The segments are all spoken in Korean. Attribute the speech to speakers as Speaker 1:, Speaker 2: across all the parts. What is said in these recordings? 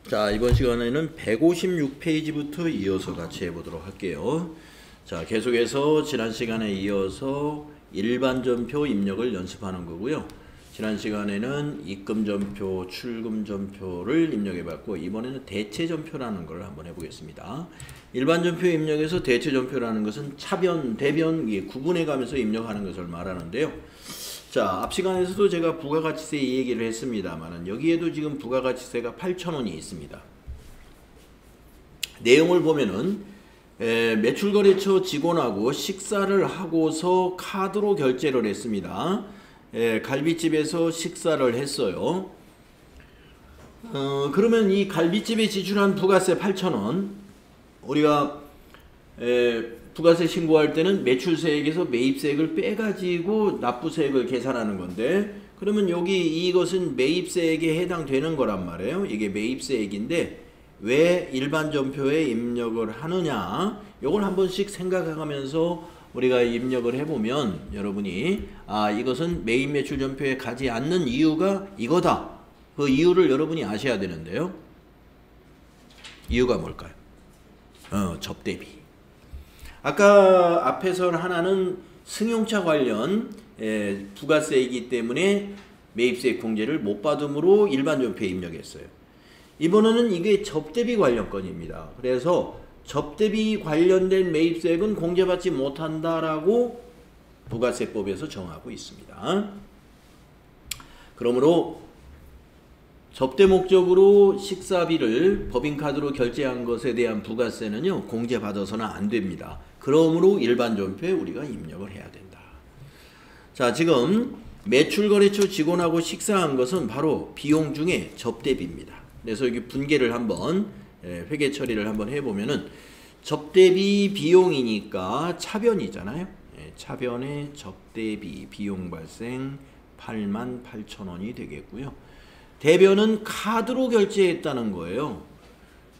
Speaker 1: 자, 이번 시간에는 156페이지부터 이어서 같이 해보도록 할게요. 자, 계속해서 지난 시간에 이어서 일반전표 입력을 연습하는 거고요. 지난 시간에는 입금전표, 출금전표를 입력해봤고, 이번에는 대체전표라는 걸 한번 해보겠습니다. 일반전표 입력에서 대체전표라는 것은 차변, 대변 구분해가면서 입력하는 것을 말하는데요. 자, 앞 시간에서도 제가 부가가치세 이 얘기를 했습니다만 여기에도 지금 부가가치세가 8,000원이 있습니다. 내용을 보면은 매출거래처 직원하고 식사를 하고서 카드로 결제를 했습니다. 갈비집에서 식사를 했어요. 그러면 이 갈비집에 지출한 부가세 8,000원 우리가 부가세 신고할 때는 매출세액에서 매입세액을 빼가지고 납부세액을 계산하는 건데, 그러면 여기 이것은 매입세액에 해당되는 거란 말이에요. 이게 매입세액인데 왜 일반전표에 입력을 하느냐, 요걸 한 번씩 생각하면서 우리가 입력을 해보면 여러분이 이것은 매입매출전표에 가지 않는 이유가 이거다, 그 이유를 여러분이 아셔야 되는데요. 이유가 뭘까요? 접대비. 아까 앞에서 하나는 승용차 관련 부가세이기 때문에 매입세액 공제를 못 받음으로 일반전표에 입력했어요. 이번에는 이게 접대비 관련 건입니다. 그래서 접대비 관련된 매입세액은 공제받지 못한다라고 부가세법에서 정하고 있습니다. 그러므로 접대 목적으로 식사비를 법인카드로 결제한 것에 대한 부가세는요, 공제받아서는 안 됩니다. 그러므로 일반전표에 우리가 입력을 해야 된다. 자, 지금 매출거래처 직원하고 식사한 것은 바로 비용 중에 접대비입니다. 그래서 여기 분계를 한번 회계 처리를 한번 해보면은 접대비 비용이니까 차변이잖아요. 차변의 접대비 비용 발생 88,000원이 되겠고요. 대변은 카드로 결제했다는 거예요.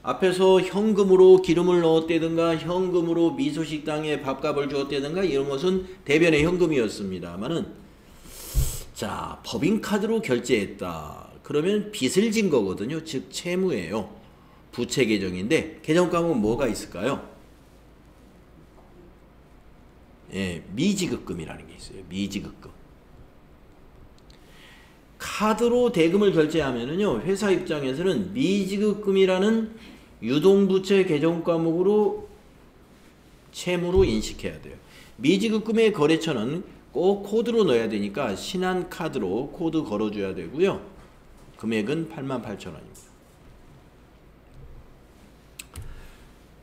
Speaker 1: 앞에서 현금으로 기름을 넣었다든가 현금으로 미소식당에 밥값을 주었다든가 이런 것은 대변의 현금이었습니다만은, 자, 법인카드로 결제했다. 그러면 빚을 진 거거든요. 즉 채무예요. 부채 계정인데 계정 과목은 뭐가 있을까요? 미지급금이라는 게 있어요. 미지급금. 카드로 대금을 결제하면은요, 회사 입장에서는 미지급금이라는 유동부채 계정 과목으로 채무로 인식해야 돼요. 미지급금의 거래처는 꼭 코드로 넣어야 되니까 신한카드로 코드 걸어줘야 되고요. 금액은 88,000원입니다.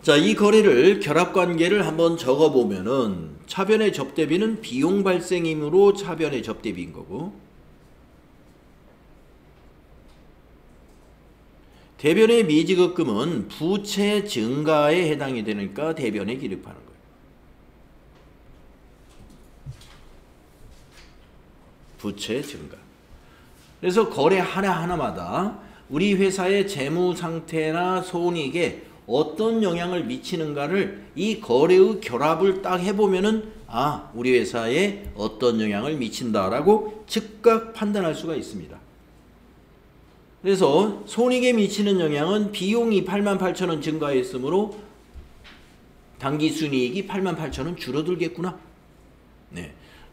Speaker 1: 자, 이 거래를 결합관계를 한번 적어보면은 차변의 접대비는 비용 발생이므로 차변의 접대비인 거고, 대변의 미지급금은 부채 증가에 해당이 되니까 대변에 기록하는 거예요. 부채 증가. 그래서 거래 하나하나마다 우리 회사의 재무 상태나 손익에 어떤 영향을 미치는가를 이 거래의 결합을 딱 해보면은 우리 회사에 어떤 영향을 미친다라고 즉각 판단할 수가 있습니다. 그래서 손익에 미치는 영향은 비용이 88,000원 증가했으므로 당기순이익이 88,000원 줄어들겠구나.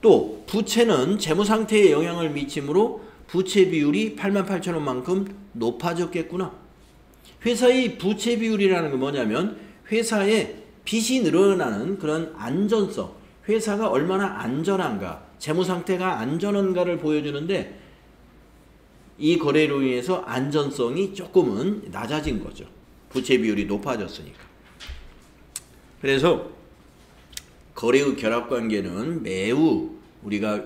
Speaker 1: 또 부채는 재무상태에 영향을 미치므로 부채 비율이 88,000원만큼 높아졌겠구나. 회사의 부채 비율이라는 건 뭐냐면 회사의 빚이 늘어나는 그런 안전성, 회사가 얼마나 안전한가, 재무상태가 안전한가를 보여주는데, 이 거래로 인해서 안전성이 조금은 낮아진 거죠. 부채 비율이 높아졌으니까. 그래서 거래의 결합관계는 매우 우리가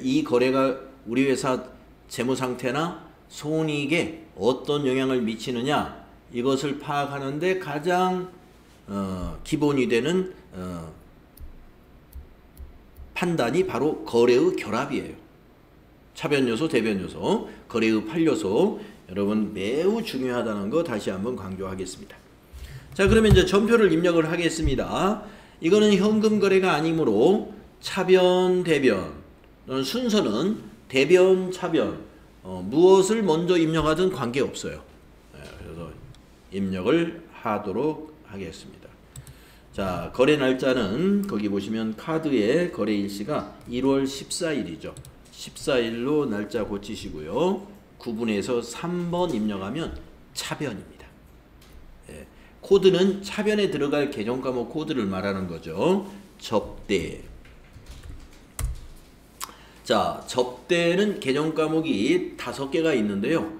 Speaker 1: 이 거래가 우리 회사 재무상태나 손익에 어떤 영향을 미치느냐, 이것을 파악하는데 가장 기본이 되는 판단이 바로 거래의 결합이에요. 차변요소, 대변요소, 거래의 8요소, 여러분 매우 중요하다는 거 다시 한번 강조하겠습니다. 자, 그러면 이제 전표를 입력을 하겠습니다. 이거는 현금 거래가 아니므로 차변, 대변, 순서는 대변, 차변, 무엇을 먼저 입력하든 관계없어요. 그래서 입력을 하도록 하겠습니다. 자, 거래 날짜는 거기 보시면 카드의 거래 일시가 1월 14일이죠. 14일로 날짜 고치시고요. 구분해서 3번 입력하면 차변입니다. 예, 코드는 차변에 들어갈 계정 과목 코드를 말하는 거죠. 접대. 자, 접대는 계정 과목이 5개가 있는데요.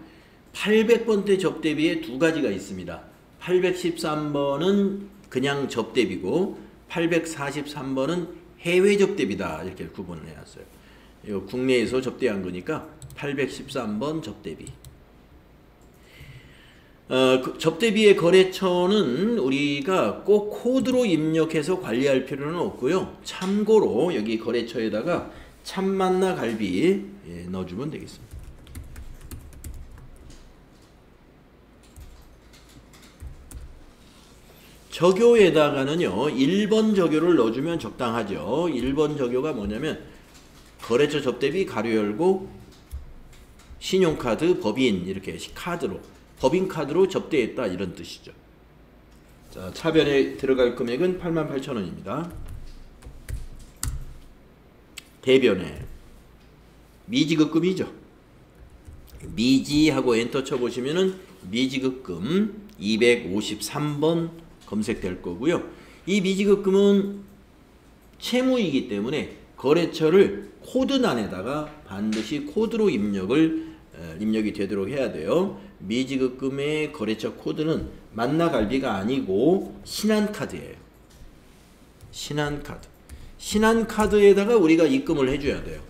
Speaker 1: 800번대 접대비에 2가지가 있습니다. 813번은 그냥 접대비고 843번은 해외 접대비다. 이렇게 구분을 해놨어요. 이거 국내에서 접대한 거니까 813번 접대비. 그 접대비의 거래처는 우리가 꼭 코드로 입력해서 관리할 필요는 없고요. 참고로 여기 거래처에다가 참만나 갈비 넣어주면 되겠습니다. 적요에다가는요 1번 적요를 넣어주면 적당하죠. 1번 적요가 뭐냐면 거래처 접대비 가로 열고 신용카드 법인 이렇게 카드로 법인카드로 접대했다 이런 뜻이죠. 자, 차변에 들어갈 금액은 88,000원입니다. 대변에 미지급금이죠. 미지하고 엔터 쳐보시면은 미지급금 253번 검색될 거고요. 이 미지급금은 채무이기 때문에 거래처를 코드란에다가 반드시 코드로 입력이 되도록 해야 돼요. 미지급금의 거래처 코드는 만나갈비가 아니고 신한카드예요. 신한카드. 신한카드에다가 우리가 입금을 해줘야 돼요.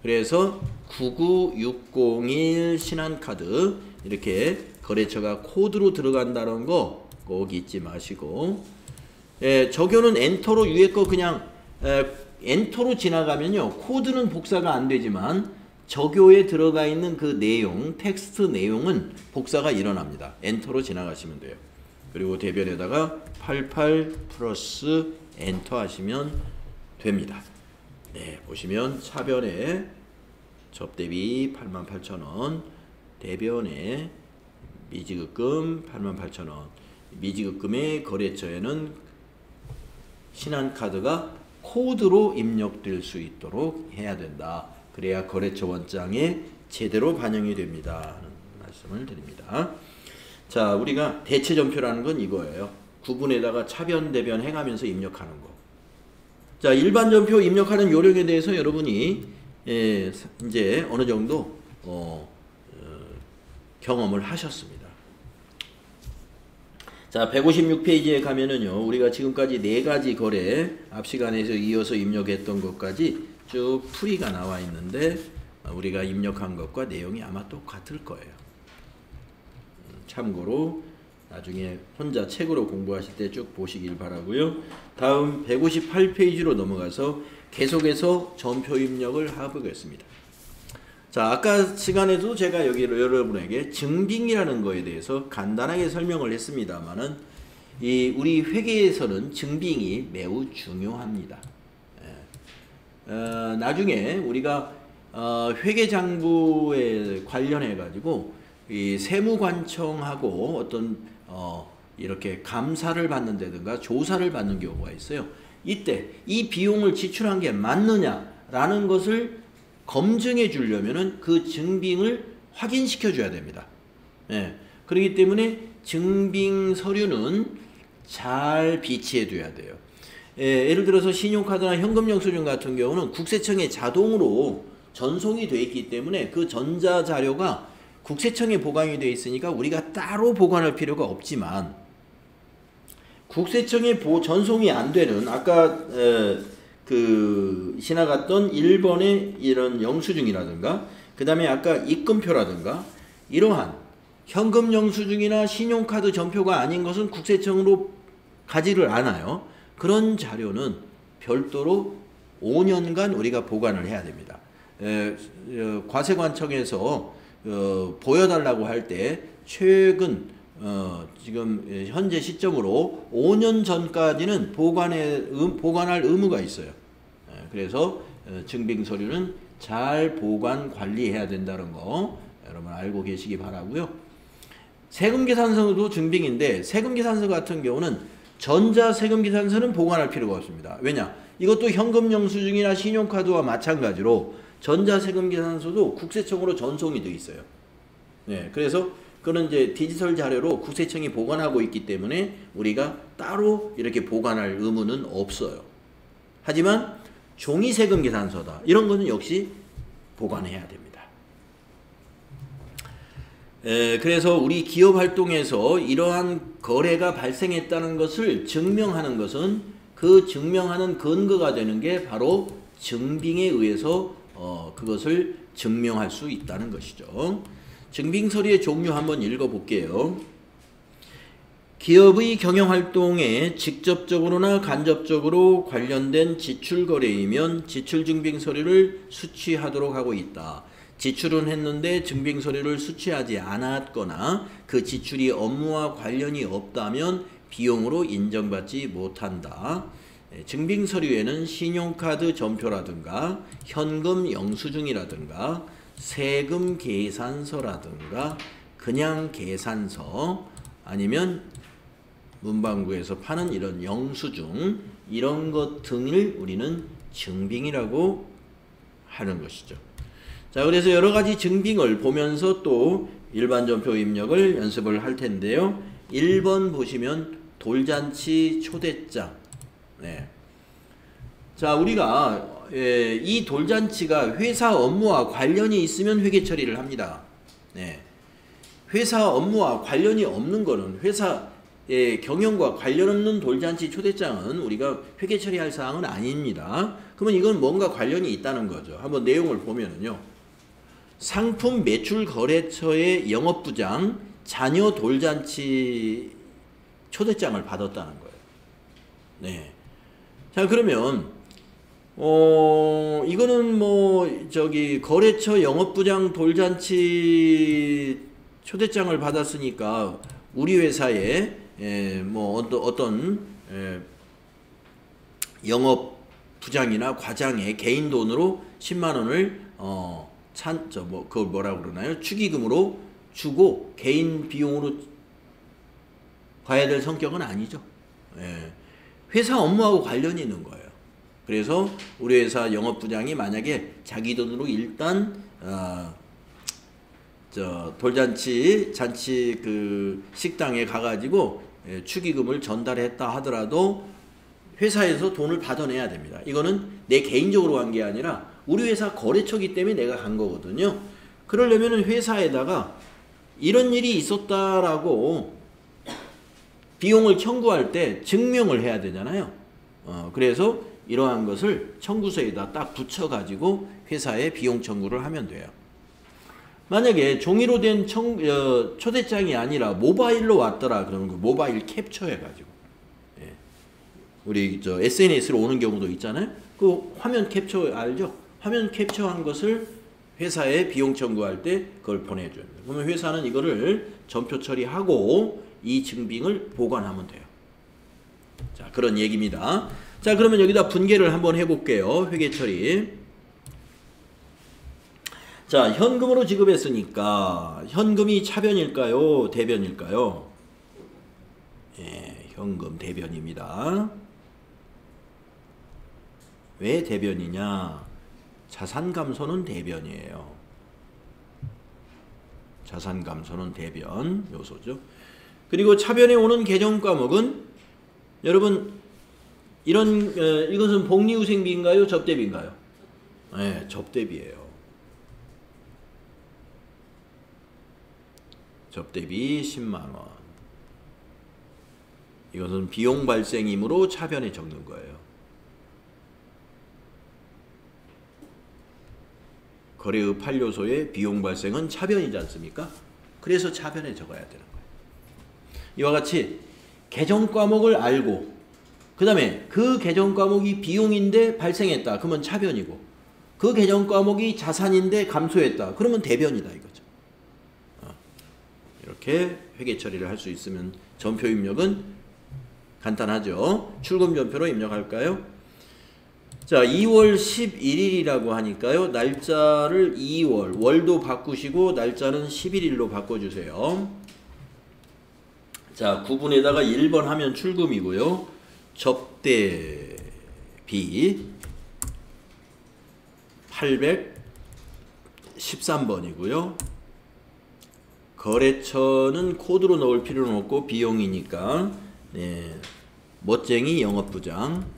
Speaker 1: 그래서 99601 신한카드 이렇게 거래처가 코드로 들어간다는 거 꼭 잊지 마시고, 적요는 엔터로 위에 거 그냥 엔터로 지나가면요 코드는 복사가 안 되지만 적요에 들어가 있는 그 내용 텍스트 내용은 복사가 일어납니다. 엔터로 지나가시면 돼요. 그리고 대변에다가 88 플러스 엔터 하시면 됩니다. 네, 보시면 차변에 접대비 88,000원, 대변에 미지급금 88,000원, 미지급금의 거래처에는 신한카드가 코드로 입력될 수 있도록 해야 된다. 그래야 거래처 원장에 제대로 반영이 됩니다. 하는 말씀을 드립니다. 자, 우리가 대체전표라는 건 이거예요. 구분에다가 차변, 대변 해가면서 입력하는 거. 자, 일반 전표 입력하는 요령에 대해서 여러분이 이제 어느 정도 경험을 하셨습니다. 자, 156페이지에 가면은요, 우리가 지금까지 4가지 거래, 앞 시간에서 이어서 입력했던 것까지 쭉 풀이가 나와 있는데, 우리가 입력한 것과 내용이 아마 똑같을 거예요. 참고로 나중에 혼자 책으로 공부하실 때 쭉 보시길 바라고요. 다음 158페이지로 넘어가서 계속해서 전표 입력을 해보겠습니다. 자, 아까 시간에도 제가 여기 여러분에게 증빙이라는 거에 대해서 간단하게 설명을 했습니다만은 우리 회계에서는 증빙이 매우 중요합니다. 나중에 우리가 회계장부에 관련해 가지고 이 세무관청하고 어떤 이렇게 감사를 받는다든가 조사를 받는 경우가 있어요. 이때 이 비용을 지출한 게 맞느냐라는 것을 검증해 주려면은 그 증빙을 확인시켜 줘야 됩니다. 그렇기 때문에 증빙 서류는 잘 비치해 둬야 돼요. 예를 들어서 신용카드나 현금영수증 같은 경우는 국세청에 자동으로 전송이 되어 있기 때문에 그 전자자료가 국세청에 보관이 되어 있으니까 우리가 따로 보관할 필요가 없지만, 국세청에 전송이 안 되는 아까 지나갔던 1번의 이런 영수증이라든가 그 다음에 아까 입금표라든가 이러한 현금 영수증이나 신용카드 전표가 아닌 것은 국세청으로 가지를 않아요. 그런 자료는 별도로 5년간 우리가 보관을 해야 됩니다. 과세관청에서 보여달라고 할 때 최근 지금 현재 시점으로 5년 전까지는 보관할 의무가 있어요. 그래서 증빙 서류는 잘 보관 관리해야 된다는 거 여러분 알고 계시기 바라고요. 세금계산서도 증빙인데 세금계산서 같은 경우는 전자세금계산서는 보관할 필요가 없습니다. 왜냐? 이것도 현금 영수증이나 신용카드와 마찬가지로 전자세금계산서도 국세청으로 전송이 되어 있어요. 네, 그래서 그는 이제 디지털 자료로 국세청이 보관하고 있기 때문에 우리가 따로 이렇게 보관할 의무는 없어요. 하지만 종이세금계산서다. 이런 거는 역시 보관해야 됩니다. 그래서 우리 기업 활동에서 이러한 거래가 발생했다는 것을 증명하는 것은 그 증명하는 근거가 되는 게 바로 증빙에 의해서 그것을 증명할 수 있다는 것이죠. 증빙서류의 종류 한번 읽어볼게요. 기업의 경영활동에 직접적으로나 간접적으로 관련된 지출거래이면 지출증빙서류를 수취하도록 하고 있다. 지출은 했는데 증빙서류를 수취하지 않았거나 그 지출이 업무와 관련이 없다면 비용으로 인정받지 못한다. 증빙서류에는 신용카드 전표라든가 현금 영수증이라든가 세금 계산서라든가 그냥 계산서 아니면 문방구에서 파는 이런 영수증 이런 것 등을 우리는 증빙이라고 하는 것이죠. 자, 그래서 여러 가지 증빙을 보면서 또 일반 전표 입력을 연습을 할 텐데요. 1번 보시면 돌잔치 초대장. 네. 자, 우리가 이 돌잔치가 회사 업무와 관련이 있으면 회계 처리를 합니다. 네. 회사 업무와 관련이 없는 거는 회사의 경영과 관련 없는 돌잔치 초대장은 우리가 회계 처리할 사항은 아닙니다. 그러면 이건 뭔가 관련이 있다는 거죠. 한번 내용을 보면은요. 상품 매출 거래처의 영업부장 자녀 돌잔치 초대장을 받았다는 거예요. 네. 자, 그러면 이거는 거래처 영업부장 돌잔치 초대장을 받았으니까 우리 회사에 어떤 영업부장이나 과장의 개인 돈으로 10만 원을 그걸 뭐라고 그러나요? 축의금으로 주고 개인 비용으로 봐야 될 성격은 아니죠. 예. 회사 업무하고 관련이 있는 거예요. 그래서 우리 회사 영업부장이 만약에 자기 돈으로 일단 돌잔치 그 식당에 가가지고 축의금을 전달했다 하더라도 회사에서 돈을 받아내야 됩니다. 이거는 내 개인적으로 간 게 아니라 우리 회사 거래처기 때문에 내가 간 거거든요. 그러려면 회사에다가 이런 일이 있었다라고 비용을 청구할 때 증명을 해야 되잖아요. 그래서 이러한 것을 청구서에다 딱 붙여가지고 회사에 비용 청구를 하면 돼요. 만약에 종이로 된 초대장이 아니라 모바일로 왔더라 그러면 그 모바일 캡처해가지고 우리 SNS로 오는 경우도 있잖아요. 그 화면 캡처 알죠? 화면 캡처한 것을 회사에 비용 청구할 때 그걸 보내줘야 돼요. 그러면 회사는 이거를 전표 처리하고 이 증빙을 보관하면 돼요. 자, 그런 얘기입니다. 자, 그러면 여기다 분개를 한번 해볼게요. 회계 처리. 자, 현금으로 지급했으니까 현금이 차변일까요? 대변일까요? 예, 현금 대변입니다. 왜 대변이냐? 자산감소는 대변이에요. 자산감소는 대변 요소죠. 그리고 차변에 오는 개정과목은 여러분 이것은 복리후생비인가요? 접대비인가요? 네, 접대비예요. 접대비 10만원. 이것은 비용 발생이므로 차변에 적는 거예요. 거래의 8요소의 비용 발생은 차변이지 않습니까? 그래서 차변에 적어야 되는 거예요. 이와 같이 개정 과목을 알고 그 다음에 그 개정 과목이 비용인데 발생했다. 그러면 차변이고 그 개정 과목이 자산인데 감소했다. 그러면 대변이다 이거죠. 이렇게 회계 처리를 할 수 있으면 전표 입력은 간단하죠. 출금 전표로 입력할까요? 자, 2월 11일이라고 하니까요. 날짜를 2월, 월도 바꾸시고 날짜는 11일로 바꿔주세요. 자, 9분에다가 1번 하면 출금이고요. 접대비 813번이고요. 거래처는 코드로 넣을 필요는 없고 비용이니까 네, 멋쟁이 영업부장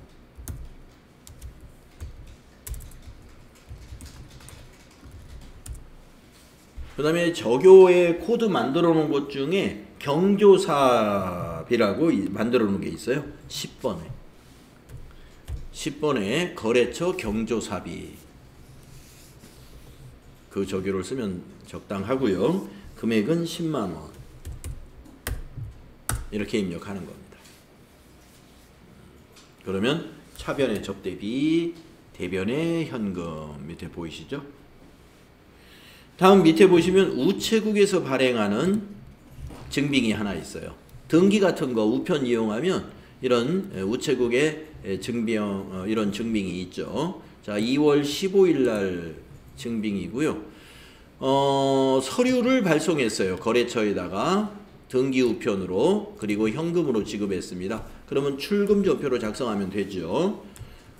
Speaker 1: 그 다음에 저교에 코드 만들어 놓은 것 중에 경조사비라고 만들어 놓은 게 있어요. 10번에 거래처 경조사비 그 저교를 쓰면 적당하고요. 금액은 10만원 이렇게 입력하는 겁니다. 그러면 차변의 접대비, 대변의 현금 밑에 보이시죠? 다음 밑에 보시면 우체국에서 발행하는 증빙이 하나 있어요. 등기 같은 거 우편 이용하면 이런 우체국의 증빙 이런 증빙이 있죠. 자, 2월 15일 날 증빙이고요. 서류를 발송했어요. 거래처에다가 등기 우편으로 그리고 현금으로 지급했습니다. 그러면 출금 전표로 작성하면 되죠.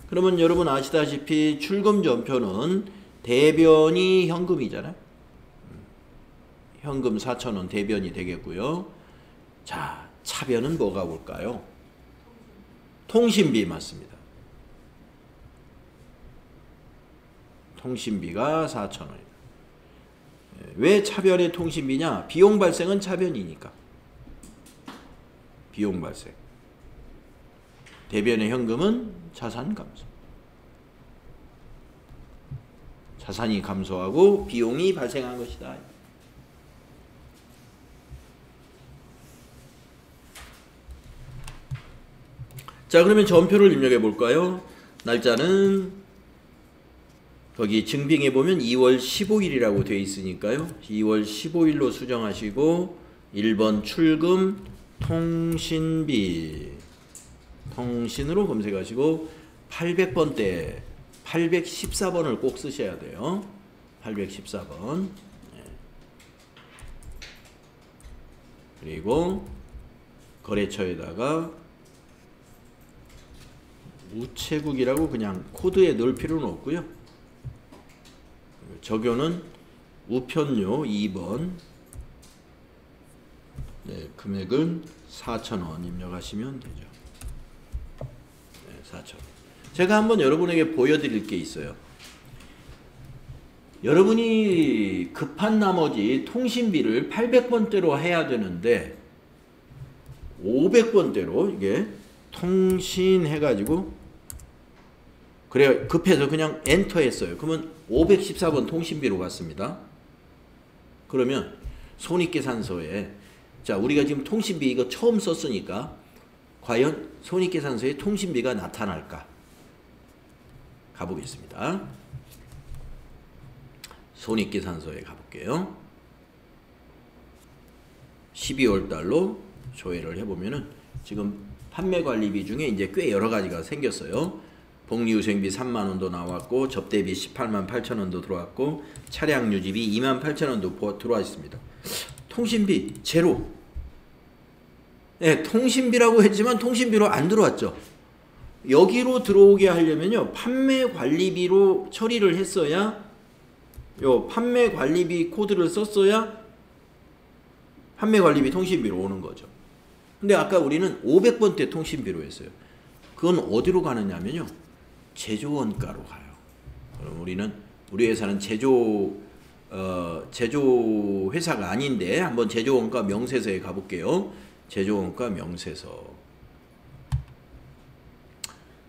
Speaker 1: 그러면 여러분 아시다시피 출금 전표는 대변이 현금이잖아요. 현금 4,000원 대변이 되겠고요. 자, 차변은 뭐가 올까요? 통신비 맞습니다. 통신비가 4,000원입니다. 왜 차변의 통신비냐? 비용 발생은 차변이니까. 비용 발생. 대변의 현금은 자산 감소. 자산이 감소하고 비용이 발생한 것이다. 자, 그러면 전표를 입력해 볼까요? 날짜는 거기 증빙해 보면 2월 15일이라고 되어 있으니까요. 2월 15일로 수정하시고 1번 출금 통신비 통신으로 검색하시고 800번대 814번을 꼭 쓰셔야 돼요. 814번. 그리고 거래처에다가 우체국이라고 그냥 코드에 넣을 필요는 없고요. 적용은 우편료 2번. 네, 금액은 4,000원 입력하시면 되죠. 네, 4,000원. 제가 한번 여러분에게 보여드릴 게 있어요. 여러분이 급한 나머지 통신비를 800번대로 해야 되는데 500번대로 이게 통신해가지고 그래 급해서 그냥 엔터 했어요. 그러면 514번 통신비로 갔습니다. 그러면 손익계산서에 자 우리가 지금 통신비 이거 처음 썼으니까 과연 손익계산서에 통신비가 나타날까? 가보겠습니다. 손익계산서에 가볼게요. 12월 달로 조회를 해보면은 지금 판매관리비 중에 이제 꽤 여러 가지가 생겼어요. 복리후생비 3만원도 나왔고 접대비 18만 8천원도 들어왔고 차량 유지비 2만 8천원도 들어와 있습니다. 통신비 제로. 네, 통신비라고 했지만 통신비로 안 들어왔죠. 여기로 들어오게 하려면요 판매관리비로 처리를 했어야 요 판매관리비 코드를 썼어야 판매관리비 통신비로 오는 거죠. 근데 아까 우리는 500번대 통신비로 했어요. 그건 어디로 가느냐면요 제조원가로 가요. 그럼 우리 회사는 제조 회사가 아닌데 한번 제조원가 명세서에 가볼게요. 제조원가 명세서.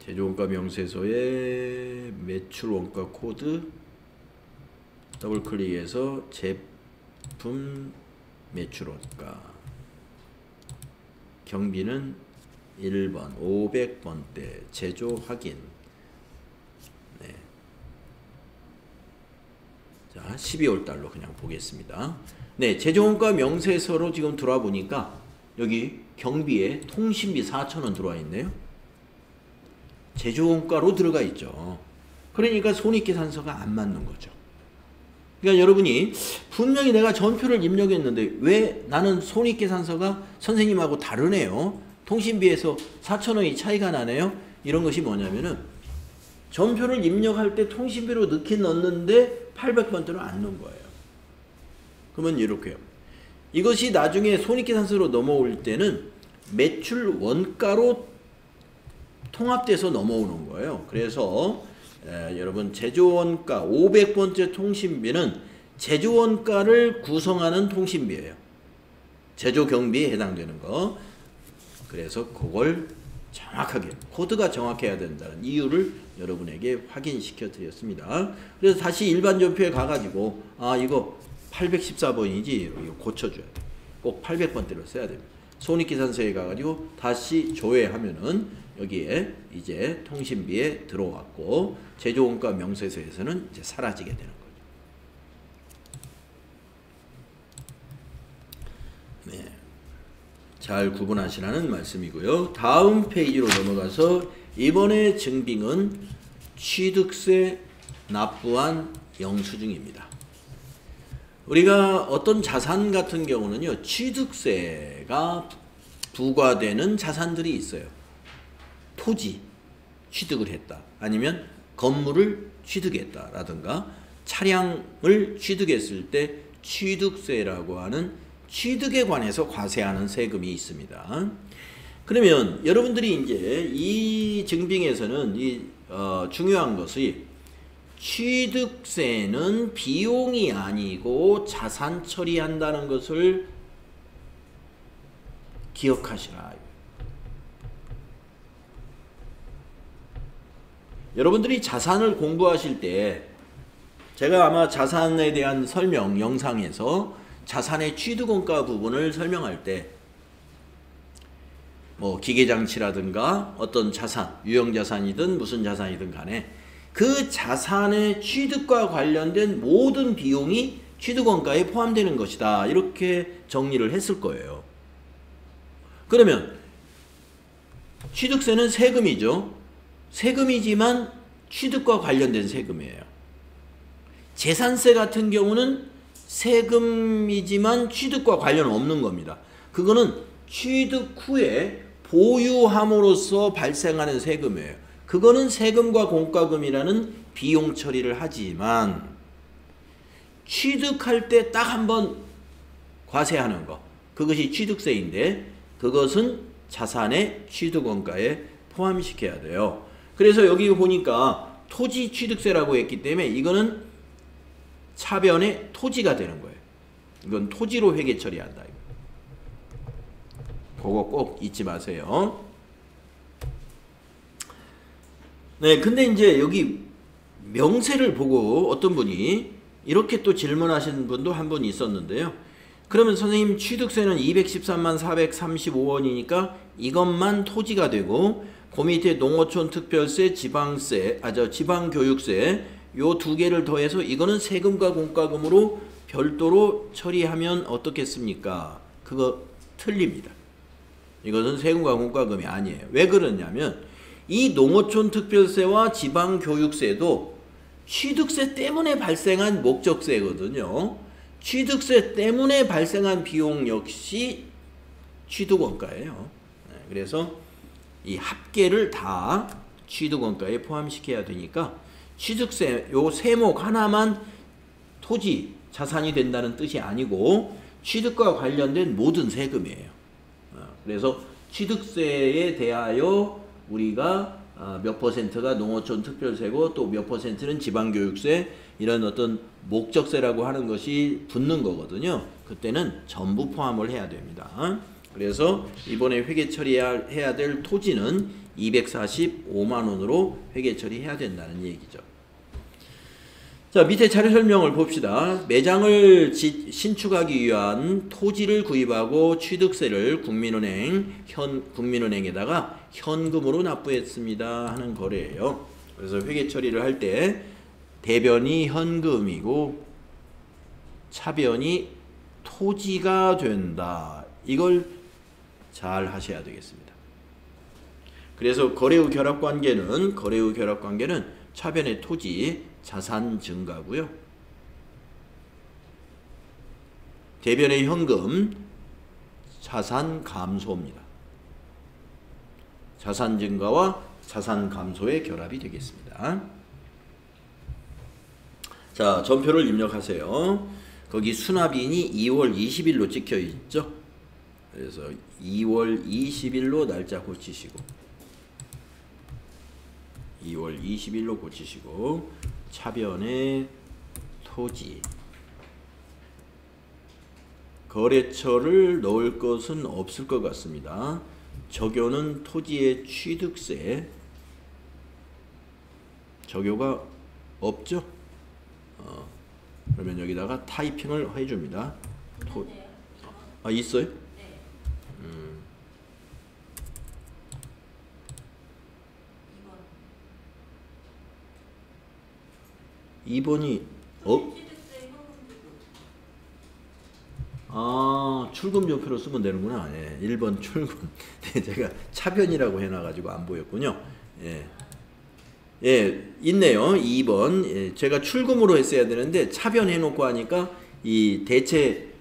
Speaker 1: 제조원가 명세서에 매출원가 코드 더블 클릭해서 제품 매출원가 경비는 1번 500번대 제조 확인. 네. 자 12월 달로 그냥 보겠습니다. 네, 제조원가 명세서로 지금 들어와 보니까 여기 경비에 통신비 4,000원 들어와 있네요. 제조원가로 들어가 있죠. 그러니까 손익계산서가 안 맞는 거죠. 그러니까 여러분이 분명히 내가 전표를 입력했는데 왜 나는 손익계산서가 선생님하고 다르네요. 통신비에서 4,000원이 차이가 나네요. 이런 것이 뭐냐면은 전표를 입력할 때 통신비로 넣긴 넣는데 800번대로 안 넣은 거예요. 그러면 이렇게요. 이것이 나중에 손익계산서로 넘어올 때는 매출 원가로 통합돼서 넘어오는 거예요. 그래서 여러분 제조원가 500번째 통신비는 제조원가를 구성하는 통신비예요. 제조경비에 해당되는 거. 그래서 그걸 정확하게 코드가 정확해야 된다는 이유를 여러분에게 확인시켜 드렸습니다. 그래서 다시 일반 전표에 가가지고 이거 814번이지 이거 고쳐줘야 돼. 꼭 800번대로 써야 됩니다. 손익계산서에 가가지고 다시 조회하면은 여기에 이제 통신비에 들어왔고 제조원가 명세서에서는 이제 사라지게 되는 거죠. 네. 잘 구분하시라는 말씀이고요. 다음 페이지로 넘어가서 이번에 증빙은 취득세 납부한 영수증입니다. 우리가 어떤 자산 같은 경우는요, 취득세가 부과되는 자산들이 있어요. 토지 취득을 했다. 아니면 건물을 취득했다라든가 차량을 취득했을 때 취득세라고 하는 취득에 관해서 과세하는 세금이 있습니다. 그러면 여러분들이 이제 이 증빙에서는 중요한 것이 취득세는 비용이 아니고 자산 처리한다는 것을 기억하시라. 여러분들이 자산을 공부하실 때 제가 아마 자산에 대한 설명 영상에서 자산의 취득원가 부분을 설명할 때 뭐 기계장치라든가 어떤 자산, 유형자산이든 무슨 자산이든 간에 그 자산의 취득과 관련된 모든 비용이 취득원가에 포함되는 것이다. 이렇게 정리를 했을 거예요. 그러면 취득세는 세금이죠. 세금이지만 취득과 관련된 세금이에요. 재산세 같은 경우는 세금이지만 취득과 관련 없는 겁니다. 그거는 취득 후에 보유함으로써 발생하는 세금이에요. 그거는 세금과 공과금이라는 비용 처리를 하지만 취득할 때 딱 한 번 과세하는 거, 그것이 취득세인데 그것은 자산의 취득원가에 포함시켜야 돼요. 그래서 여기 보니까 토지 취득세라고 했기 때문에 이거는 차변의 토지가 되는 거예요. 이건 토지로 회계 처리한다. 그거 꼭 잊지 마세요. 네, 근데 이제 여기 명세를 보고 어떤 분이 이렇게 또 질문하신 분도 한 분 있었는데요. 그러면 선생님 취득세는 213만 435원이니까 이것만 토지가 되고 그 밑에 농어촌 특별세, 지방세, 지방교육세 요 두 개를 더해서 이거는 세금과 공과금으로 별도로 처리하면 어떻겠습니까? 그거 틀립니다. 이것은 세금과 공과금이 아니에요. 왜 그러냐면 이 농어촌 특별세와 지방교육세도 취득세 때문에 발생한 목적세거든요. 취득세 때문에 발생한 비용 역시 취득원가예요. 그래서 이 합계를 다 취득원가에 포함시켜야 되니까 취득세 요 세목 하나만 토지, 자산이 된다는 뜻이 아니고 취득과 관련된 모든 세금이에요. 그래서 취득세에 대하여 우리가 몇 퍼센트가 농어촌 특별세고 또 몇 퍼센트는 지방교육세 이런 어떤 목적세라고 하는 것이 붙는 거거든요. 그때는 전부 포함을 해야 됩니다. 그래서 이번에 회계 처리해야 될 토지는 245만 원으로 회계 처리해야 된다는 얘기죠. 자, 밑에 자료 설명을 봅시다. 매장을 신축하기 위한 토지를 구입하고 취득세를 국민은행에다가 현금으로 납부했습니다 하는 거래예요. 그래서 회계 처리를 할 때 대변이 현금이고 차변이 토지가 된다. 이걸 잘 하셔야 되겠습니다. 그래서 거래후 결합관계는 차변의 토지, 자산 증가고요. 대변의 현금, 자산 감소입니다. 자산 증가와 자산 감소의 결합이 되겠습니다. 자, 전표를 입력하세요. 거기 수납인이 2월 20일로 찍혀 있죠. 그래서 2월 20일로 날짜 고치시고 2월 20일로 고치시고 차변의 토지 거래처를 넣을 것은 없을 것 같습니다. 적요는 토지의 취득세 적요가 없죠? 그러면 여기다가 타이핑을 해줍니다. 있어요?
Speaker 2: 네.
Speaker 1: 2번이 출금전표로 쓰면 되는구나. 예, 1번 출금. 네, 제가 차변이라고 해놔가지고 안 보였군요. 예. 예, 있네요. 2번. 예, 제가 출금으로 했어야 되는데 차변해놓고 하니까 이 대체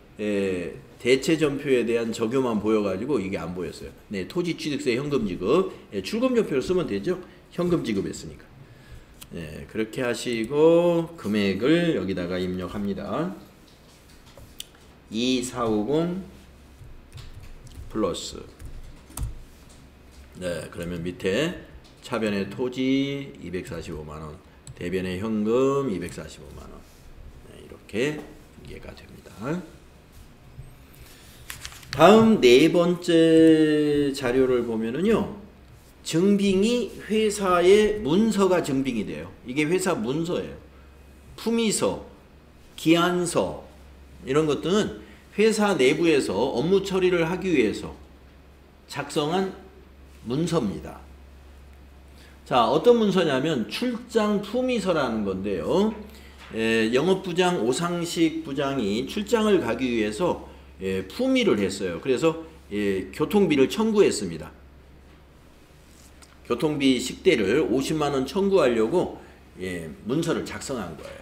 Speaker 1: 전표에 대한 적용만 보여가지고 이게 안 보였어요. 네, 토지 취득세 현금 지급. 예, 출금 전표로 쓰면 되죠. 현금 지급했으니까. 예, 그렇게 하시고 금액을 여기다가 입력합니다. 2450 플러스. 네, 그러면 밑에 차변의 토지 245만원, 대변의 현금 245만원. 네, 이렇게 이해가 됩니다. 다음 네 번째 자료를 보면은요, 증빙이 회사의 문서가 증빙이 돼요. 이게 회사 문서예요. 품위서, 기한서 이런 것들은 회사 내부에서 업무 처리를 하기 위해서 작성한 문서입니다. 자, 어떤 문서냐면 출장 품위서라는 건데요. 영업부장 오상식 부장이 출장을 가기 위해서 품위를 했어요. 그래서 교통비를 청구했습니다. 교통비 식대를 50만원 청구하려고 문서를 작성한 거예요.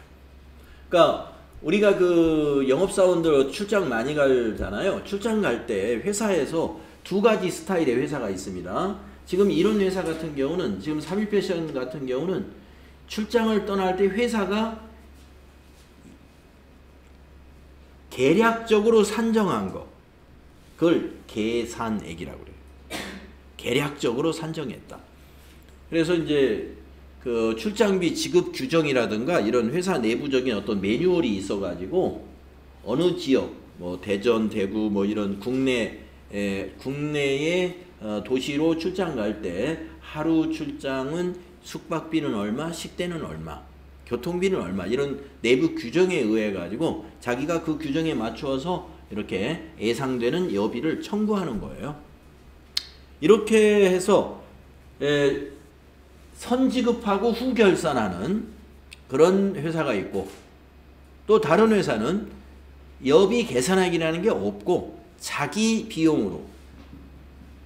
Speaker 1: 그러니까 우리가 그 영업사원들 출장 많이 가잖아요. 출장 갈 때 회사에서 두 가지 스타일의 회사가 있습니다. 지금 이런 회사 같은 경우는, 지금 3일패션 같은 경우는 출장을 떠날 때 회사가 계략적으로 산정한 거, 그걸 계산액이라고 그래요. 계략적으로 산정했다. 그래서 이제 그 출장비 지급 규정이라든가 이런 회사 내부적인 어떤 매뉴얼이 있어가지고 어느 지역, 뭐 대전, 대구, 뭐 이런 국내의 도시로 출장 갈 때 하루 출장은 숙박비는 얼마, 식대는 얼마, 교통비는 얼마, 이런 내부 규정에 의해 가지고 자기가 그 규정에 맞추어서 이렇게 예상되는 여비를 청구하는 거예요. 이렇게 해서 선지급하고 후결산하는 그런 회사가 있고, 또 다른 회사는 여비 계산하기라는 게 없고 자기 비용으로,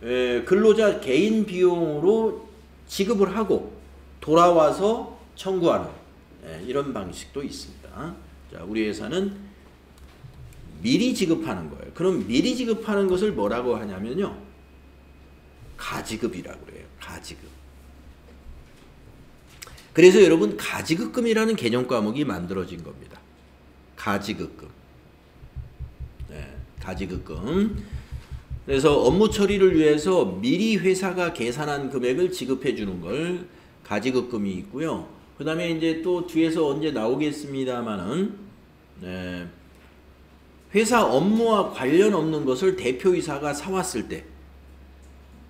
Speaker 1: 근로자 개인 비용으로 지급을 하고 돌아와서 청구하는 이런 방식도 있습니다. 자, 우리 회사는 미리 지급하는 거예요. 그럼 미리 지급하는 것을 뭐라고 하냐면요, 가지급이라고 그래요. 가지급. 그래서 여러분, 가지급금이라는 개념 과목이 만들어진 겁니다. 가지급금. 네, 가지급금. 그래서 업무 처리를 위해서 미리 회사가 계산한 금액을 지급해 주는 걸 가지급금이 있고요. 그 다음에 이제 또 뒤에서 언제 나오겠습니다만은, 회사 업무와 관련 없는 것을 대표이사가 사왔을 때,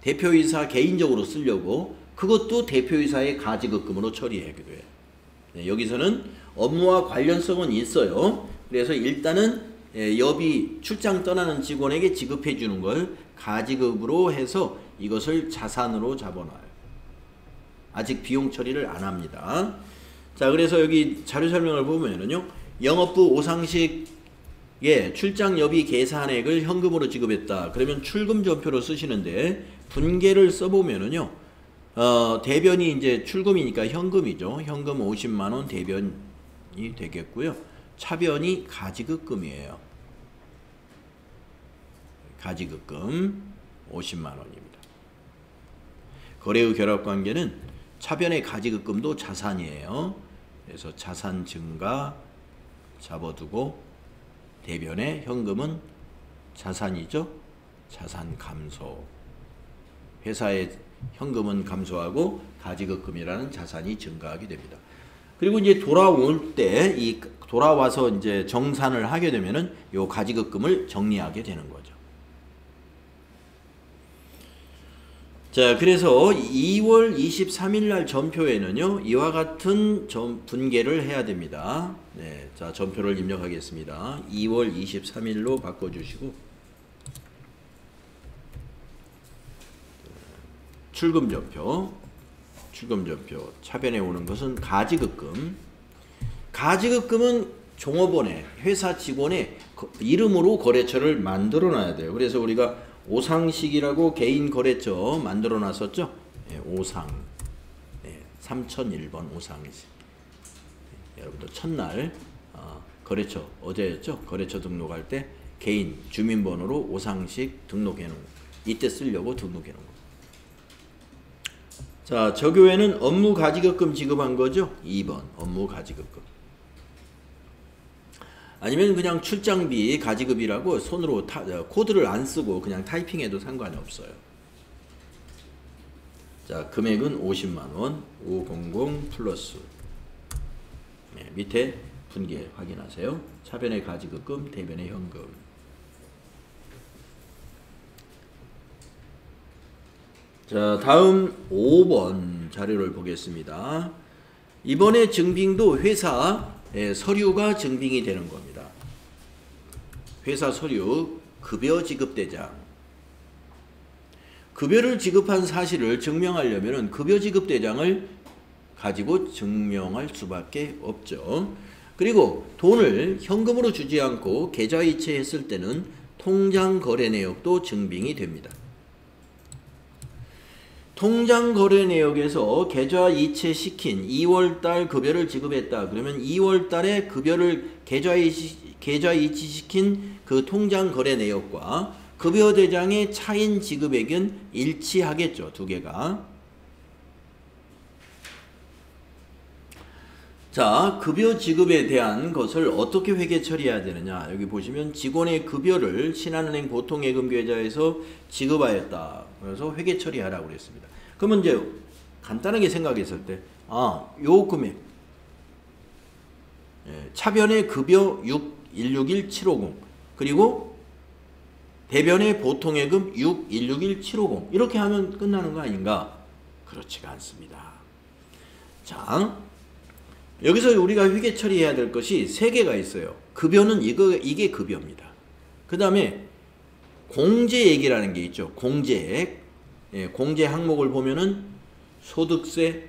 Speaker 1: 대표이사 개인적으로 쓰려고, 그것도 대표이사의 가지급금으로 처리하기도 해요. 네, 여기서는 업무와 관련성은 있어요. 그래서 일단은 여비 출장 떠나는 직원에게 지급해 주는 걸 가지급으로 해서 이것을 자산으로 잡아놔요. 아직 비용 처리를 안 합니다. 자, 그래서 여기 자료 설명을 보면은요, 영업부 오상식의 출장 여비 계산액을 현금으로 지급했다. 그러면 출금 전표로 쓰시는데, 분계를 써보면은요, 대변이 이제 출금이니까 현금이죠. 현금 50만원 대변이 되겠고요. 차변이 가지급금이에요. 가지급금 50만 원입니다. 거래의 결합관계는 차변의 가지급금도 자산이에요. 그래서 자산 증가 잡아두고 대변의 현금은 자산이죠. 자산 감소. 회사의 현금은 감소하고 가지급금이라는 자산이 증가하게 됩니다. 그리고 이제 돌아올 때 돌아와서 이제 정산을 하게 되면은 요 가지급금을 정리하게 되는 거죠. 자, 그래서 2월 23일 날 전표에는요, 이와 같은 분계를 해야 됩니다. 네, 자, 전표를 입력하겠습니다. 2월 23일로 바꿔주시고, 출금전표, 차변에 오는 것은 가지급금. 가지급금은 종업원의, 회사 직원의 이름으로 거래처를 만들어 놔야 돼요. 그래서 우리가 오상식이라고 개인 거래처 만들어 놨었죠. 네, 오상. 네, 3001번 오상식. 네, 여러분들 첫날 거래처 어제였죠. 거래처 등록할 때 개인 주민번호로 오상식 등록해 놓은, 이때 쓰려고 등록해 놓은 거. 자, 저 교회는 업무 가지급금 지급한 거죠. 2번 업무 가지급금. 아니면 그냥 출장비 가지급이라고 손으로 코드를 안 쓰고 그냥 타이핑해도 상관이 없어요. 자, 금액은 50만원 500 플러스. 네, 밑에 분계 확인하세요. 차변의 가지급금, 대변의 현금. 자, 다음 5번 자료를 보겠습니다. 이번에 증빙도 회사 서류가 증빙이 되는 겁니다. 회사 서류 급여 지급대장. 급여를 지급한 사실을 증명하려면 급여 지급대장을 가지고 증명할 수밖에 없죠. 그리고 돈을 현금으로 주지 않고 계좌이체했을 때는 통장 거래 내역도 증빙이 됩니다. 통장 거래 내역에서 계좌 이체시킨 2월달 급여를 지급했다. 그러면 2월달에 급여를 계좌 이체시킨 그 통장 거래 내역과 급여 대장의 차인 지급액은 일치하겠죠. 두 개가. 자, 급여 지급에 대한 것을 어떻게 회계 처리해야 되느냐. 여기 보시면 직원의 급여를 신한은행 보통예금 계좌에서 지급하였다. 그래서 회계 처리하라고 그랬습니다. 그러면 이제 간단하게 생각했을 때, 요 금액, 차변의 급여 6161,750, 그리고 대변의 보통예금 6161,750, 이렇게 하면 끝나는 거 아닌가? 그렇지가 않습니다. 자, 여기서 우리가 회계 처리해야 될 것이 세 개가 있어요. 급여는 이게 급여입니다. 그 다음에 공제액이라는 게 있죠. 공제액. 공제 항목을 보면은 소득세,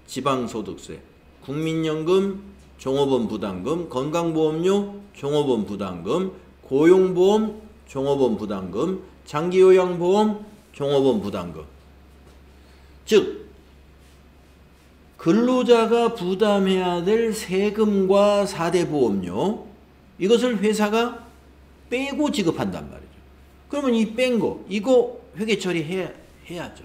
Speaker 1: 지방소득세, 국민연금, 종업원 부담금, 건강보험료, 종업원 부담금, 고용보험, 종업원 부담금, 장기요양보험, 종업원 부담금. 즉 근로자가 부담해야 될 세금과 4대 보험료, 이것을 회사가 빼고 지급한단 말이죠. 그러면 이 뺀 거, 이거 회계 처리해야죠.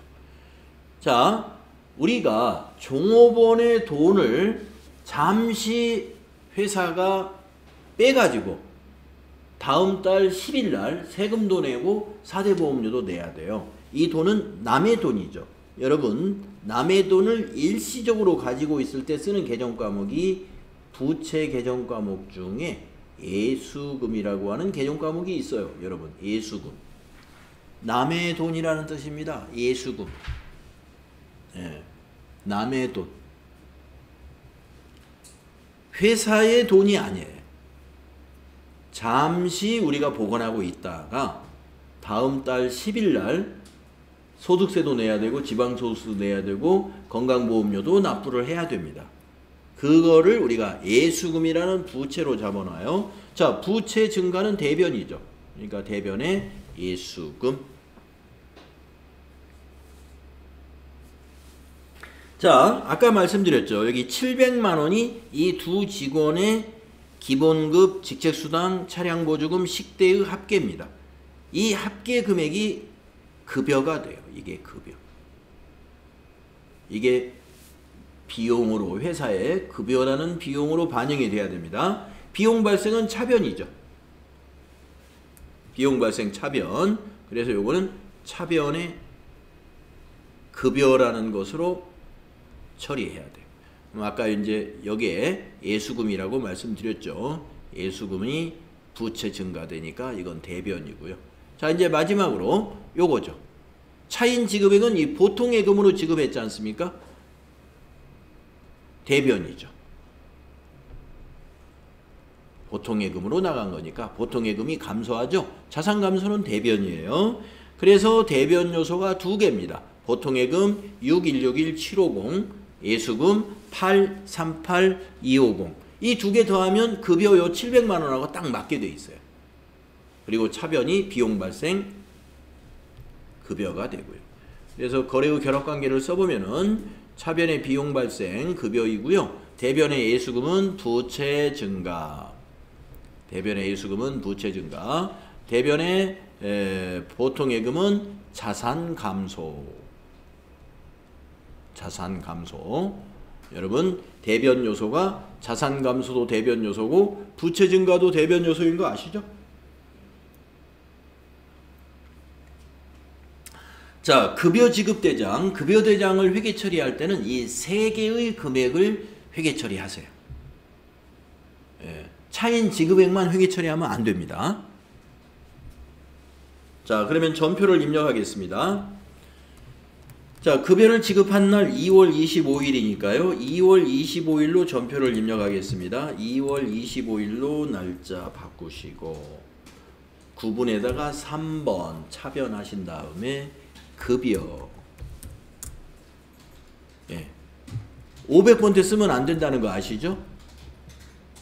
Speaker 1: 자, 우리가 종업원의 돈을 잠시 회사가 빼가지고 다음 달 10일 날 세금도 내고 4대 보험료도 내야 돼요. 이 돈은 남의 돈이죠. 여러분, 남의 돈을 일시적으로 가지고 있을 때 쓰는 개정 과목이 부채 개정 과목 중에 예수금이라고 하는 개정 과목이 있어요. 여러분, 예수금. 남의 돈이라는 뜻입니다. 예수금. 네, 남의 돈. 회사의 돈이 아니에요. 잠시 우리가 보관하고 있다가 다음 달 10일 날 소득세도 내야 되고 지방소득세도 내야 되고 건강보험료도 납부를 해야 됩니다. 그거를 우리가 예수금이라는 부채로 잡아놔요. 자, 부채 증가는 대변이죠. 그러니까 대변의 예수금. 자, 아까 말씀드렸죠. 여기 700만 원이 이 두 직원의 기본급, 직책수당, 차량보조금, 식대의 합계입니다. 이 합계 금액이 급여가 돼요. 이게 급여. 이게 비용으로 회사에 급여라는 비용으로 반영이 돼야 됩니다. 비용 발생은 차변이죠. 비용 발생 차변. 그래서 요거는 차변의 급여라는 것으로 처리해야 돼요. 아까 이제 여기에 예수금이라고 말씀드렸죠. 예수금이 부채 증가되니까 이건 대변이고요. 자, 이제 마지막으로 요거죠. 차인 지급액은 이 보통예금으로 지급했지 않습니까? 대변이죠. 보통예금으로 나간 거니까 보통예금이 감소하죠. 자산 감소는 대변이에요. 그래서 대변 요소가 두 개입니다. 보통예금 6161,750, 예수금 838250. 이 두 개 더하면 급여 요 700만 원하고 딱 맞게 돼 있어요. 그리고 차변이 비용 발생 급여가 되고요. 그래서 거래 후 결합관계를 써보면은 차변의 비용 발생 급여이고요. 대변의 예수금은 부채 증가. 대변의 예수금은 부채 증가. 대변의 보통예금은 자산 감소. 자산 감소. 여러분, 대변 요소가 자산 감소도 대변 요소고 부채 증가도 대변 요소인 거 아시죠? 자, 급여 지급 대장. 급여 대장을 회계 처리할 때는 이 세 개의 금액을 회계 처리하세요. 차인 지급액만 회계 처리하면 안 됩니다. 자, 그러면 전표를 입력하겠습니다. 자, 급여를 지급한 날 2월 25일이니까요. 2월 25일로 전표를 입력하겠습니다. 2월 25일로 날짜 바꾸시고 9분에다가 3번 차변하신 다음에 급여. 500번대 쓰면 안 된다는 거 아시죠?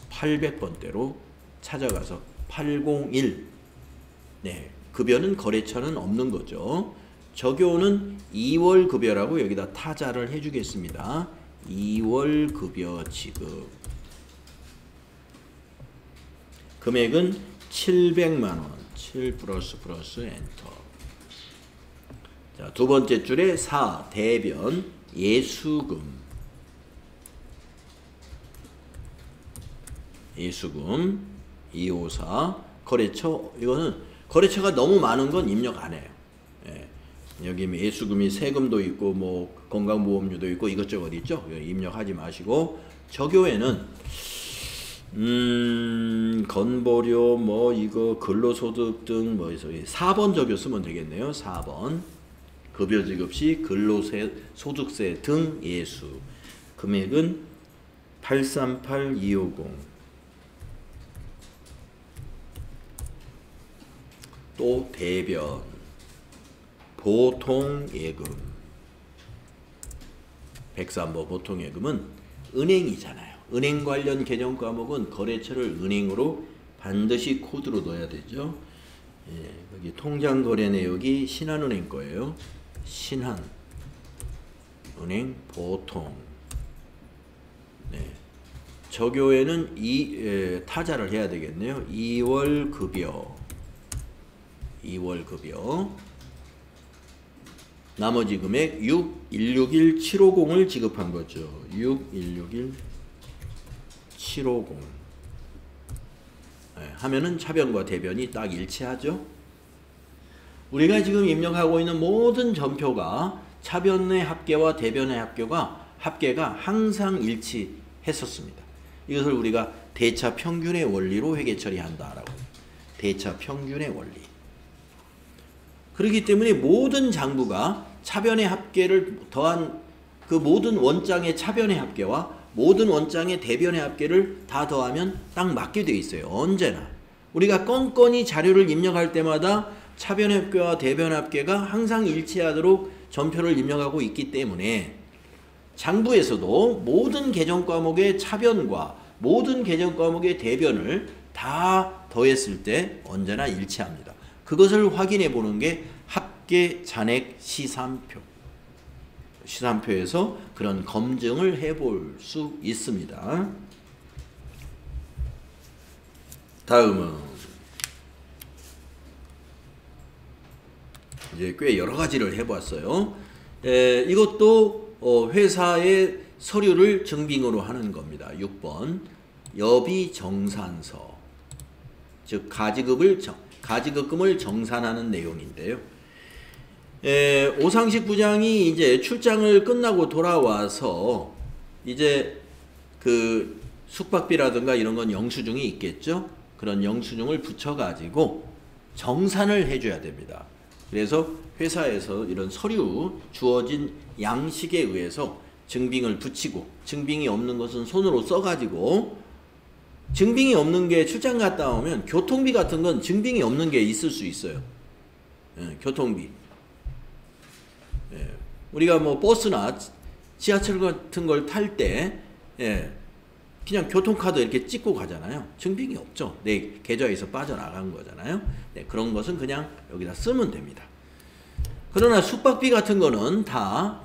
Speaker 1: 800번대로 찾아가서 801. 네, 급여는 거래처는 없는 거죠. 적요는 2월 급여라고 여기다 타자를 해주겠습니다. 2월 급여 지급. 금액은 700만원. 7 플러스 엔터. 자, 두 번째 줄에 4. 대변 예수금. 예수금 254. 거래처. 이거는 거래처가 너무 많은 건 입력 안 해요. 여기 예수금이 세금도 있고 뭐 건강보험료도 있고 이것저것 있죠. 입력하지 마시고 적요에는 건보료 뭐 이거 근로소득 등 뭐 해서 4번 적요 쓰면 되겠네요. 4번 급여 지급 시 근로소득세 등 예수. 금액은 838250. 또 대변 보통예금. 103번 보통예금은 은행이잖아요. 은행 관련 개념 과목은 거래처를 은행으로 반드시 코드로 넣어야 되죠. 여기 통장 거래 내역이 신한은행 거예요. 신한은행 보통. 적요에는 타자를 해야 되겠네요. 2월 급여. 2월 급여. 나머지 금액 6161,750을 지급한 거죠. 6161,750. 하면은 차변과 대변이 딱 일치하죠. 우리가 지금 입력하고 있는 모든 전표가 차변의 합계와 대변의 합계가 항상 일치했었습니다. 이것을 우리가 대차 평균의 원리로 회계 처리한다라고. 대차 평균의 원리. 그렇기 때문에 모든 장부가 차변의 합계를 더한 그 모든 원장의 차변의 합계와 모든 원장의 대변의 합계를 다 더하면 딱 맞게 되어 있어요. 언제나. 우리가 건건히 자료를 입력할 때마다 차변의 합계와 대변의 합계가 항상 일치하도록 전표를 입력하고 있기 때문에 장부에서도 모든 계정 과목의 차변과 모든 계정 과목의 대변을 다 더했을 때 언제나 일치합니다. 그것을 확인해 보는 게 합계 잔액 시산표. 시산표에서 그런 검증을 해볼 수 있습니다. 다음은 이제 꽤 여러 가지를 해봤어요. 이것도 회사의 서류를 증빙으로 하는 겁니다. 6번 여비정산서, 즉 가지급금을 정산하는 내용인데요. 오상식 부장이 이제 출장을 끝나고 돌아와서 이제 그 숙박비라든가 이런 건 영수증이 있겠죠. 그런 영수증을 붙여가지고 정산을 해줘야 됩니다. 그래서 회사에서 이런 서류 주어진 양식에 의해서 증빙을 붙이고, 증빙이 없는 것은 손으로 써가지고, 증빙이 없는 게 출장 갔다 오면 교통비 같은 건 증빙이 없는 게 있을 수 있어요. 교통비. 우리가 뭐 버스나 지하철 같은 걸 탈 때 그냥 교통카드 이렇게 찍고 가잖아요. 증빙이 없죠. 내 계좌에서 빠져나간 거잖아요. 그런 것은 그냥 여기다 쓰면 됩니다. 그러나 숙박비 같은 거는 다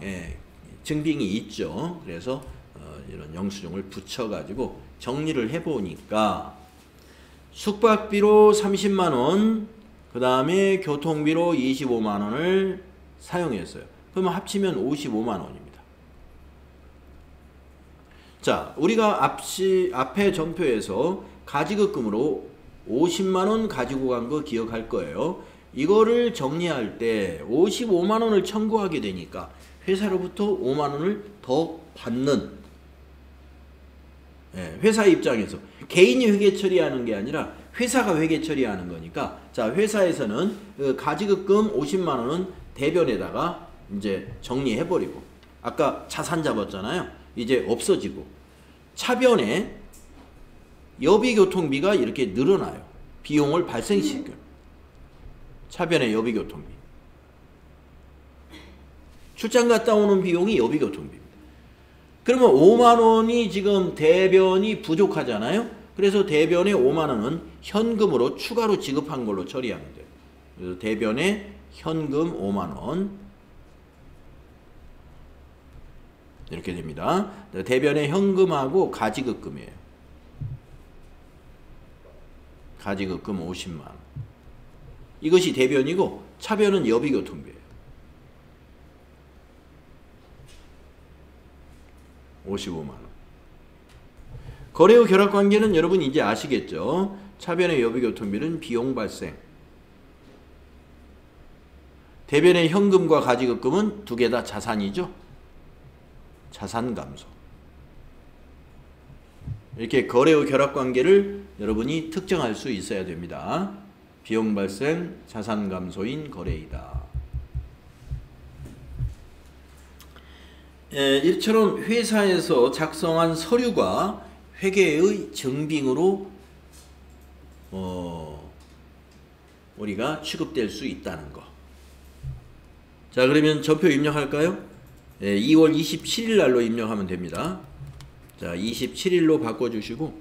Speaker 1: 증빙이 있죠. 그래서 이런 영수증을 붙여가지고 정리를 해보니까 숙박비로 30만원, 그 다음에 교통비로 25만원을 사용했어요. 그러면 합치면 55만원입니다. 자, 우리가 앞에 전표에서 가지급금으로 50만원 가지고 간 거 기억할 거예요. 이거를 정리할 때 55만원을 청구하게 되니까 회사로부터 5만원을 더 받는, 회사 입장에서 개인이 회계 처리하는 게 아니라 회사가 회계 처리하는 거니까, 자, 회사에서는 그 가지급금 50만원은 대변에다가 이제 정리해버리고, 아까 자산 잡았잖아요. 이제 없어지고, 차변에 여비교통비가 이렇게 늘어나요. 비용을 발생시켜요. 차변에 여비교통비. 출장 갔다 오는 비용이 여비교통비입니다. 그러면 5만원이 지금 대변이 부족하잖아요. 그래서 대변에 5만원은 현금으로 추가로 지급한 걸로 처리하면 돼요. 그래서 대변에 현금 5만원 이렇게 됩니다. 대변에 현금하고 가지급금이에요. 가지급금 50만원. 이것이 대변이고 차변은 여비교통비예요. 55만원. 거래 후 결합관계는 여러분 이제 아시겠죠? 차변의 여비교통비는 비용 발생. 대변의 현금과 가지급금은 두 개 다 자산이죠? 자산 감소. 이렇게 거래 후 결합관계를 여러분이 특정할 수 있어야 됩니다. 비용 발생, 자산 감소인 거래이다. 이처럼 회사에서 작성한 서류가 회계의 증빙으로 우리가 취급될 수 있다는 거. 자, 그러면 전표 입력할까요? 2월 27일 날로 입력하면 됩니다. 자, 27일로 바꿔주시고,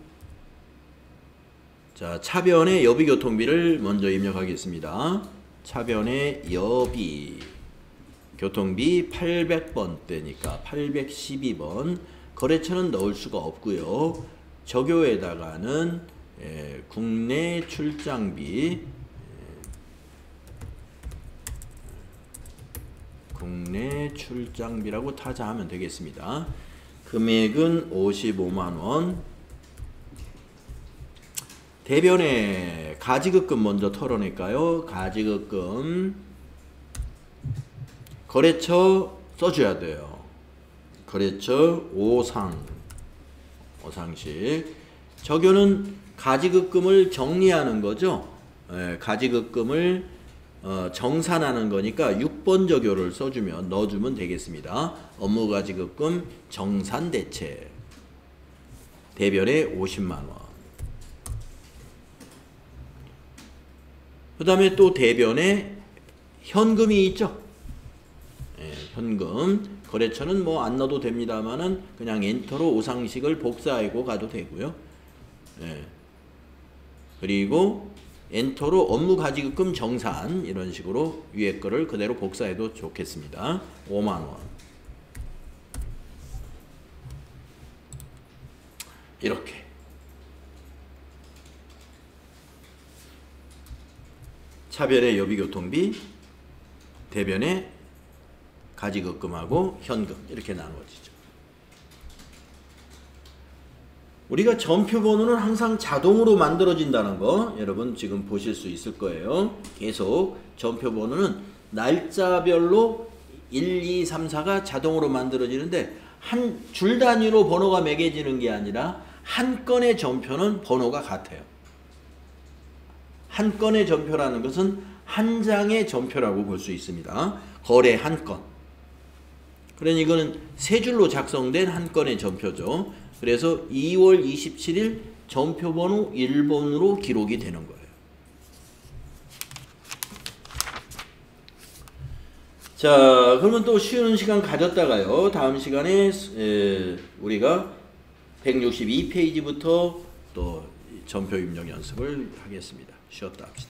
Speaker 1: 자, 차변의 여비교통비를 먼저 입력하겠습니다. 차변의 여비 교통비 800번대니까 812번. 거래처는 넣을 수가 없고요. 적요에다가는 국내 출장비, 국내 출장비라고 타자하면 되겠습니다. 금액은 55만원. 대변에 가지급금 먼저 털어낼까요? 가지급금 거래처 써줘야 돼요. 거래처 오상식. 적요는 가지급금을 정리하는 거죠. 가지급금을 정산하는 거니까 6번 적요를 써주면, 넣어주면 되겠습니다. 업무가지급금 정산대체. 대변에 50만원. 그 다음에 또 대변에 현금이 있죠. 현금. 거래처는 뭐 안 넣어도 됩니다만은 그냥 엔터로 오상식을 복사하고 가도 되고요. 그리고 엔터로 업무가지급금 정산, 이런 식으로 위에 거를 그대로 복사해도 좋겠습니다. 5만원. 이렇게. 차별의 여비교통비, 대변에 가지급금하고 현금 이렇게 나누어지죠. 우리가 전표번호는 항상 자동으로 만들어진다는 거 여러분 지금 보실 수 있을 거예요. 계속 전표번호는 날짜별로 1, 2, 3, 4가 자동으로 만들어지는데 한 줄 단위로 번호가 매겨지는 게 아니라 한 건의 전표는 번호가 같아요. 한 건의 전표라는 것은 한 장의 전표라고 볼 수 있습니다. 거래 한 건. 그러니 이거는 세 줄로 작성된 한 건의 전표죠. 그래서 2월 27일 전표번호 1번으로 기록이 되는 거예요. 자, 그러면 또 쉬는 시간 가졌다가요. 다음 시간에 우리가 162페이지부터 또 전표 입력 연습을 하겠습니다. 쉬었다 합시다.